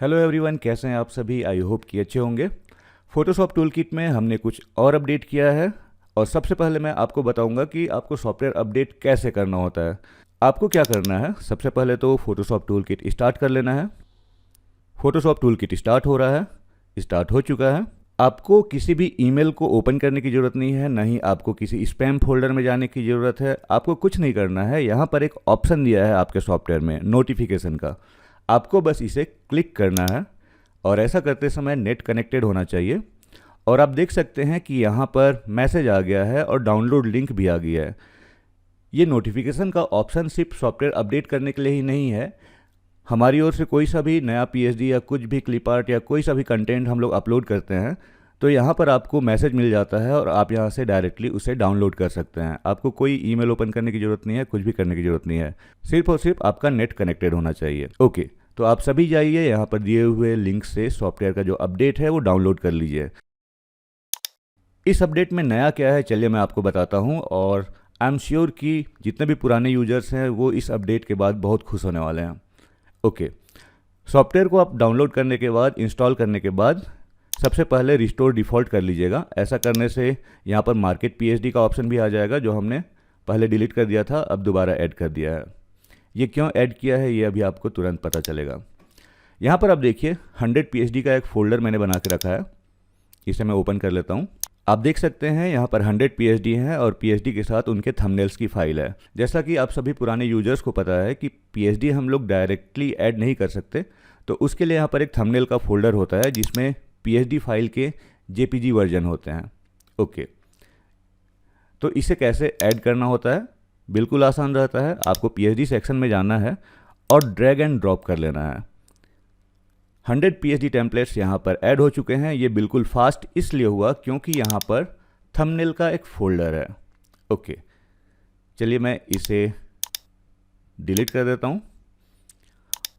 Hello everyone, कैसे हैं आप सभी। आई होप कि अच्छे होंगे। फोटोशॉप टूलकिट में हमने कुछ और अपडेट किया है और सबसे पहले मैं आपको बताऊंगा कि आपको सॉफ्टवेयर अपडेट कैसे करना होता है। आपको क्या करना है, सबसे पहले तो फोटोशॉप टूलकिट स्टार्ट कर लेना है। फोटोशॉप टूलकिट स्टार्ट हो रहा है, स्टार्ट हो चुका है। आपको किसी भी ईमेल को ओपन करने की ज़रूरत नहीं है, ना ही आपको किसी स्पैम फोल्डर में जाने की ज़रूरत है। आपको कुछ नहीं करना है। यहाँ पर एक ऑप्शन दिया है आपके सॉफ्टवेयर में नोटिफिकेशन का, आपको बस इसे क्लिक करना है और ऐसा करते समय नेट कनेक्टेड होना चाहिए। और आप देख सकते हैं कि यहाँ पर मैसेज आ गया है और डाउनलोड लिंक भी आ गया है। ये नोटिफिकेशन का ऑप्शन सिर्फ सॉफ्टवेयर अपडेट करने के लिए ही नहीं है। हमारी ओर से कोई सा भी नया पीएचडी या कुछ भी क्लिप आर्ट या कोई सा भी कंटेंट हम लोग अपलोड करते हैं तो यहाँ पर आपको मैसेज मिल जाता है और आप यहाँ से डायरेक्टली उसे डाउनलोड कर सकते हैं। आपको कोई ईमेल ओपन करने की ज़रूरत नहीं है, कुछ भी करने की ज़रूरत नहीं है। सिर्फ और सिर्फ आपका नेट कनेक्टेड होना चाहिए। ओके, तो आप सभी जाइए, यहाँ पर दिए हुए लिंक से सॉफ्टवेयर का जो अपडेट है वो डाउनलोड कर लीजिए। इस अपडेट में नया क्या है चलिए मैं आपको बताता हूँ, और आई एम श्योर कि जितने भी पुराने यूजर्स हैं वो इस अपडेट के बाद बहुत खुश होने वाले हैं। ओके, सॉफ्टवेयर को आप डाउनलोड करने के बाद, इंस्टॉल करने के बाद सबसे पहले रिस्टोर डिफ़ॉल्ट कर लीजिएगा। ऐसा करने से यहाँ पर मार्केट पीएचडी का ऑप्शन भी आ जाएगा, जो हमने पहले डिलीट कर दिया था, अब दोबारा ऐड कर दिया है। ये क्यों ऐड किया है ये अभी आपको तुरंत पता चलेगा। यहाँ पर आप देखिए 100 पीएचडी का एक फ़ोल्डर मैंने बना के रखा है। इसे मैं ओपन कर लेता हूँ। आप देख सकते हैं यहाँ पर 100 पीएचडी हैं और पीएचडी के साथ उनके थंबनेल्स की फाइल है। जैसा कि आप सभी पुराने यूजर्स को पता है कि पीएचडी हम लोग डायरेक्टली ऐड नहीं कर सकते, तो उसके लिए यहाँ पर एक थंबनेल का फोल्डर होता है जिसमें पीएचडी फाइल के जेपीजी वर्जन होते हैं। ओके, तो इसे कैसे ऐड करना होता है, बिल्कुल आसान रहता है। आपको पीएचडी सेक्शन में जाना है और ड्रैग एंड ड्रॉप कर लेना है। 100 पीएचडी टेम्पलेट्स यहाँ पर ऐड हो चुके हैं। ये बिल्कुल फास्ट इसलिए हुआ क्योंकि यहाँ पर थंबनेल का एक फोल्डर है। ओके, चलिए मैं इसे डिलीट कर देता हूँ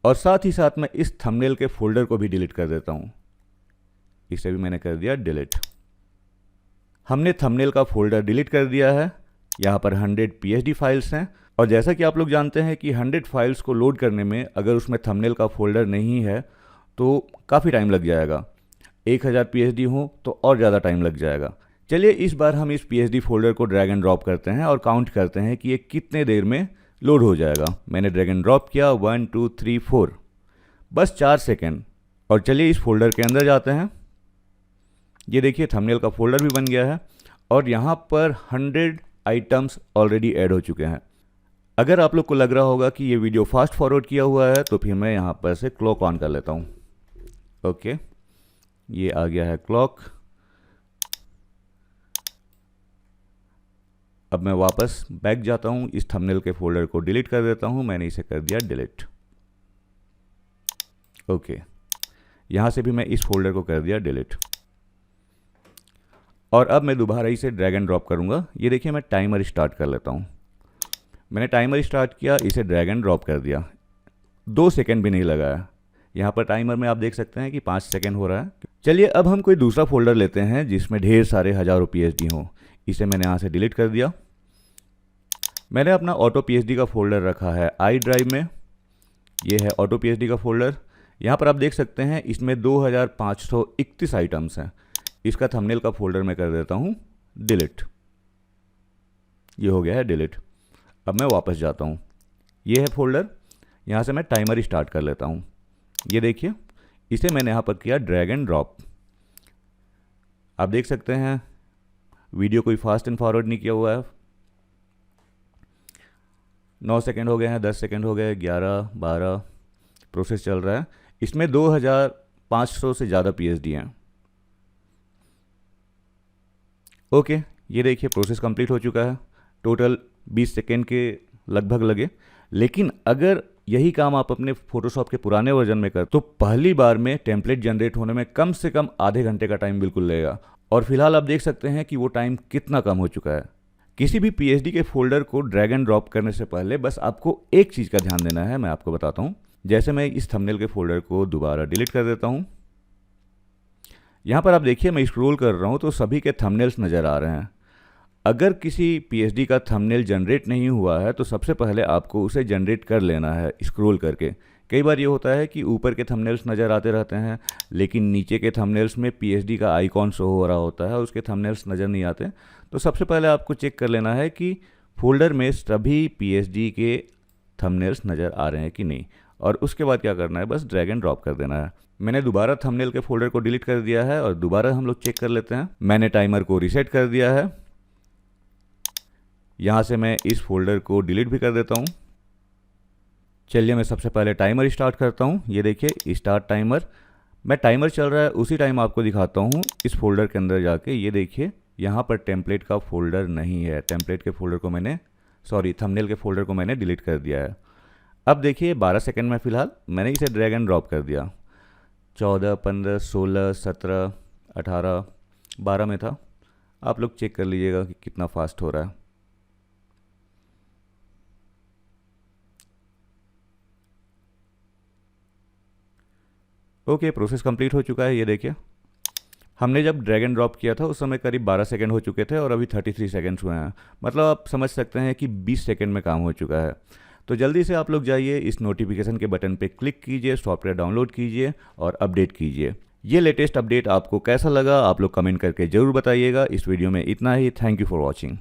और साथ ही साथ मैं इस थंबनेल के फोल्डर को भी डिलीट कर देता हूँ। इसे भी मैंने कर दिया डिलीट। हमने थंबनेल का फोल्डर डिलीट कर दिया है। यहाँ पर 100 पीएचडी फाइल्स हैं और जैसा कि आप लोग जानते हैं कि 100 फाइल्स को लोड करने में अगर उसमें थंबनेल का फोल्डर नहीं है तो काफ़ी टाइम लग जाएगा। 1000 पीएचडी हो तो और ज़्यादा टाइम लग जाएगा। चलिए इस बार हम इस पीएचडी फोल्डर को ड्रैग एंड ड्रॉप करते हैं और काउंट करते हैं कि ये कितने देर में लोड हो जाएगा। मैंने ड्रैग एंड ड्रॉप किया, 1 2 3 4, बस 4 सेकेंड। और चलिए इस फोल्डर के अंदर जाते हैं। ये देखिए थंबनेल का फोल्डर भी बन गया है और यहाँ पर 100 आइटम्स ऑलरेडी ऐड हो चुके हैं। अगर आप लोग को लग रहा होगा कि ये वीडियो फास्ट फॉरवर्ड किया हुआ है तो फिर मैं यहाँ पर से क्लॉक ऑन कर लेता हूँ। ओके, ये आ गया है क्लॉक। अब मैं वापस बैक जाता हूँ, इस थंबनेल के फोल्डर को डिलीट कर देता हूँ। मैंने इसे कर दिया डिलीट। ओके, यहाँ से भी मैं इस फोल्डर को कर दिया डिलीट और अब मैं दोबारा इसे ड्रैग एंड ड्रॉप करूँगा। ये देखिए मैं टाइमर स्टार्ट कर लेता हूँ। मैंने टाइमर स्टार्ट किया, इसे ड्रैग एंड ड्रॉप कर दिया। 2 सेकेंड भी नहीं लगाया। यहाँ पर टाइमर में आप देख सकते हैं कि 5 सेकेंड हो रहा है। चलिए अब हम कोई दूसरा फोल्डर लेते हैं जिसमें ढेर सारे हज़ारों पीएचडी हों। इसे मैंने यहाँ से डिलीट कर दिया। मैंने अपना ऑटो पीएचडी का फोल्डर रखा है आई ड्राइव में। ये है ऑटो पीएचडी का फोल्डर। यहाँ पर आप देख सकते हैं इसमें 2531 आइटम्स हैं। इसका थंबनेल का फोल्डर मैं कर देता हूँ डिलीट। ये हो गया है डिलीट। अब मैं वापस जाता हूँ। ये है फोल्डर, यहाँ से मैं टाइमर स्टार्ट कर लेता हूँ। ये देखिए इसे मैंने यहाँ पर किया ड्रैग एंड ड्रॉप। आप देख सकते हैं वीडियो कोई फास्ट एंड फॉरवर्ड नहीं किया हुआ है। 9 सेकेंड हो गए हैं, 10 सेकेंड हो गए, 11 12, प्रोसेस चल रहा है। इसमें 2500 से ज़्यादा पीएचडी हैं। ओके, ये देखिए प्रोसेस कंप्लीट हो चुका है। टोटल 20 सेकेंड के लगभग लगे। लेकिन अगर यही काम आप अपने फोटोशॉप के पुराने वर्जन में कर तो पहली बार में टेम्पलेट जनरेट होने में कम से कम आधे घंटे का टाइम बिल्कुल लगेगा। और फिलहाल आप देख सकते हैं कि वो टाइम कितना कम हो चुका है। किसी भी पीएचडी के फोल्डर को ड्रैग एंड ड्रॉप करने से पहले बस आपको एक चीज़ का ध्यान देना है, मैं आपको बताता हूँ। जैसे मैं इस थंबनेल के फोल्डर को दोबारा डिलीट कर देता हूँ। यहाँ पर आप देखिए मैं स्क्रॉल कर रहा हूँ तो सभी के थंबनेल्स नज़र आ रहे हैं। अगर किसी पीएचडी का थंबनेल जनरेट नहीं हुआ है तो सबसे पहले आपको उसे जनरेट कर लेना है स्क्रॉल करके। कई बार ये होता है कि ऊपर के थंबनेल्स नज़र आते रहते हैं लेकिन नीचे के थंबनेल्स में पीएचडी का आइकॉन शो हो रहा होता है, उसके थंबनेल्स नज़र नहीं आते। तो सबसे पहले आपको चेक कर लेना है कि फोल्डर में सभी पीएचडी के थंबनेल्स नज़र आ रहे हैं कि नहीं, और उसके बाद क्या करना है, बस ड्रैग एंड ड्रॉप कर देना है। मैंने दोबारा थंबनेल के फोल्डर को डिलीट कर दिया है और दोबारा हम लोग चेक कर लेते हैं। मैंने टाइमर को रीसेट कर दिया है। यहाँ से मैं इस फोल्डर को डिलीट भी कर देता हूँ। चलिए मैं सबसे पहले टाइमर स्टार्ट करता हूँ। ये देखिए स्टार्ट टाइमर, मैं टाइमर चल रहा है उसी टाइम आपको दिखाता हूँ इस फोल्डर के अंदर जाके। ये देखिए यहाँ पर टेम्पलेट का फोल्डर नहीं है, टेम्पलेट के फोल्डर को मैंने थंबनेल के फोल्डर को मैंने डिलीट कर दिया है। अब देखिए 12 सेकंड में फ़िलहाल मैंने इसे ड्रैग एंड ड्रॉप कर दिया। 14, 15, 16, 17, 18, 12 में था। आप लोग चेक कर लीजिएगा कि कितना फास्ट हो रहा है। ओके, प्रोसेस कंप्लीट हो चुका है। ये देखिए हमने जब ड्रैग एंड ड्रॉप किया था उस समय करीब 12 सेकंड हो चुके थे और अभी 33 सेकंड्स हुए हैं। मतलब आप समझ सकते हैं कि 20 सेकंड में काम हो चुका है। तो जल्दी से आप लोग जाइए, इस नोटिफिकेशन के बटन पे क्लिक कीजिए, सॉफ्टवेयर डाउनलोड कीजिए और अपडेट कीजिए। ये लेटेस्ट अपडेट आपको कैसा लगा आप लोग कमेंट करके ज़रूर बताइएगा। इस वीडियो में इतना ही। Thank you for watching.